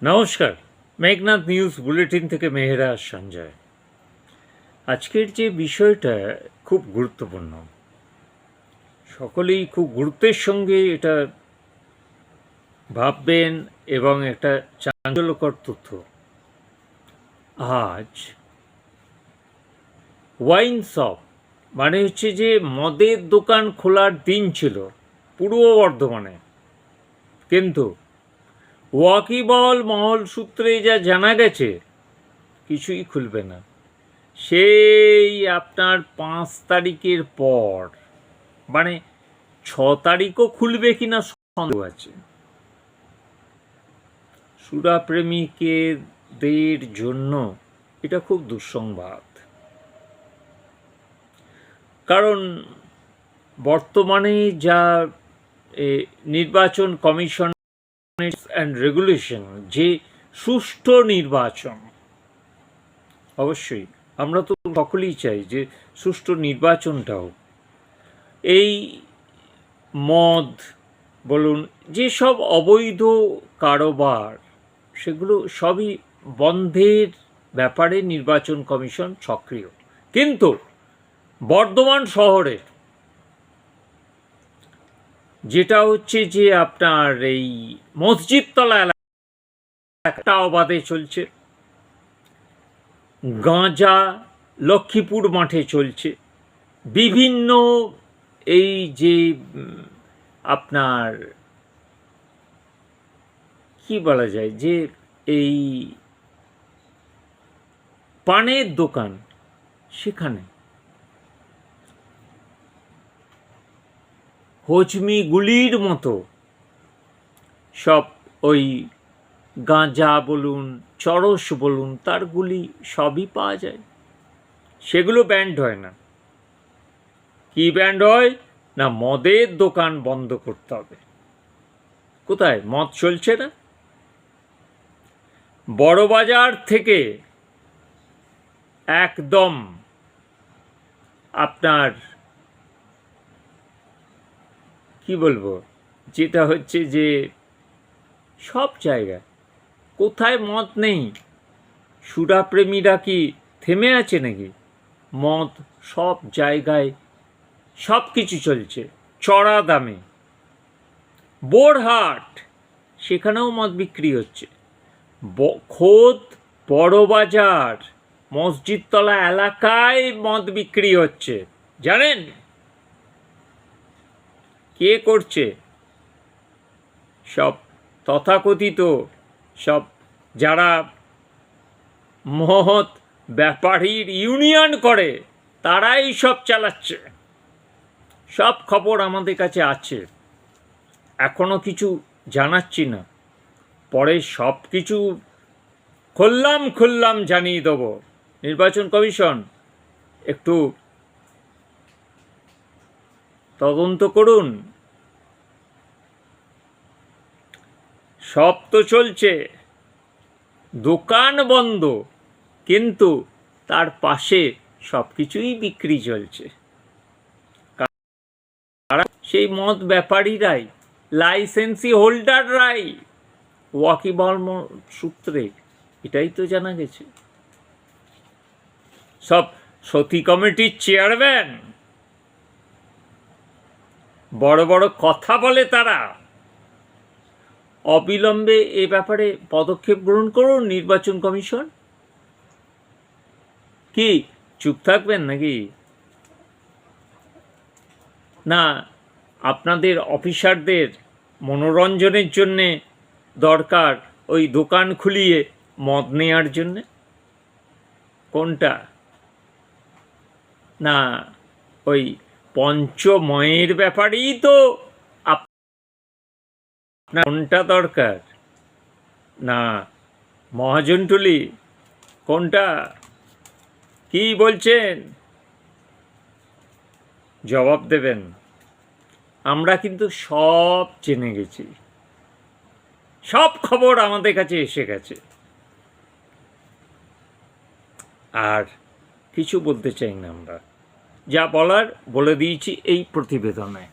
নমস্কার, Meghnad news bulletin থেকে মেহেরাজ সঞ্জয়। আজকের যে বিষয়টা খুব গুরুত্বপূর্ণ, সকলেই খুব গুরুত্বের সঙ্গে এটা ভাববেন এবং একটা চাঞ্চল্যকর তথ্য। আজ ওয়াইন শপ মানে হচ্ছে যে মদের দোকান খোলার দিন ছিল পূর্ব বর্ধমানে, কিন্তু ওয়াকিবহল মহল সূত্রে যা জানা গেছে কিছুই খুলবে না। সেই আপনার 5 তারিখের পর, মানে 6 তারিখও খুলবে কিনা সন্দেহ আছে। সুরাপ্রেমিকদের জন্য এটা খুব দুঃসংবাদ, কারণ বর্তমানে যা নির্বাচন কমিশন অ্যান্ড রেগুলেশন, যে সুষ্ঠু নির্বাচন, অবশ্যই আমরা তো সকলেই চাই যে সুষ্ঠু নির্বাচনটা হোক। এই মদ বলুন, যেসব অবৈধ কারবার, সেগুলো সবই বন্ধের ব্যাপারে নির্বাচন কমিশন সক্রিয়। কিন্তু বর্ধমান শহরে যেটা হচ্ছে যে আপনার এই মসজিদতলা এলাকা অবাধে চলছে, গাঁজা লক্ষ্মীপুর মাঠে চলছে, বিভিন্ন এই যে আপনার কি বলা যায় যে এই পানের দোকান, সেখানে হজমিগুলির মতো সব ওই গাঁজা বলুন, চরস বলুন, তার গুলি সবই পাওয়া যায়। সেগুলো ব্যান্ড হয় না। কি ব্যান্ড হয় না? মদের দোকান বন্ধ করতে হবে। কোথায় মদ চলছে না? বড়বাজার থেকে একদম আপনার কি বলবো, যেটা হচ্ছে যে সব জায়গায় কোথায় মদ নেই? সুরাপ্রেমীরা কি থেমে আছে নাকি? মদ সব জায়গায়, সব কিছু চলছে চড়া দামে। বোরহাট, সেখানেও মদ বিক্রি হচ্ছে। খোদ বড়বাজার মসজিদতলা এলাকায় মদ বিক্রি হচ্ছে। জানেন কে করছে? সব তথাকথিত সব যারা মহৎ ব্যাপারীর ইউনিয়ন করে, তারাই সব চালাচ্ছে। সব খবর আমাদের কাছে আছে, এখনো কিছু জানাচ্ছি না, পরে সব কিছু খুললাম জানিয়ে দেবো। নির্বাচন কমিশন একটু তদন্ত করুন। সব তো চলছে, দোকান বন্ধ, কিন্তু তার পাশে সব কিছুই বিক্রি চলছে। সেই মদ ব্যাপারীরাই, লাইসেন্সি হোল্ডাররাই, ওয়াকিবহল সূত্রে এটাই তো জানা গেছে। সব সতী কমিটির চেয়ারম্যান বড় বড় কথা বলে, তারা অবিলম্বে এ ব্যাপারে পদক্ষেপ গ্রহণ করুন নির্বাচন কমিশন। কি চুপ থাকবেন নাকি? না আপনাদের অফিসারদের মনোরঞ্জনের জন্যে দরকার ওই দোকান খুলিয়ে মদ নেওয়ার জন্যে? কোনটা? না ওই পঞ্চময়ের ব্যাপারেই তো আপনার কোনটা দরকার? না মহাজনটুলি? কোনটা? কি বলছেন? জবাব দেবেন। আমরা কিন্তু সব জেনে গেছি, সব খবর আমাদের কাছে এসে গেছে, আর কিছু বলতে চাই না। আমরা যা বলার বলে দিয়েছি এই প্রতিবেদনে।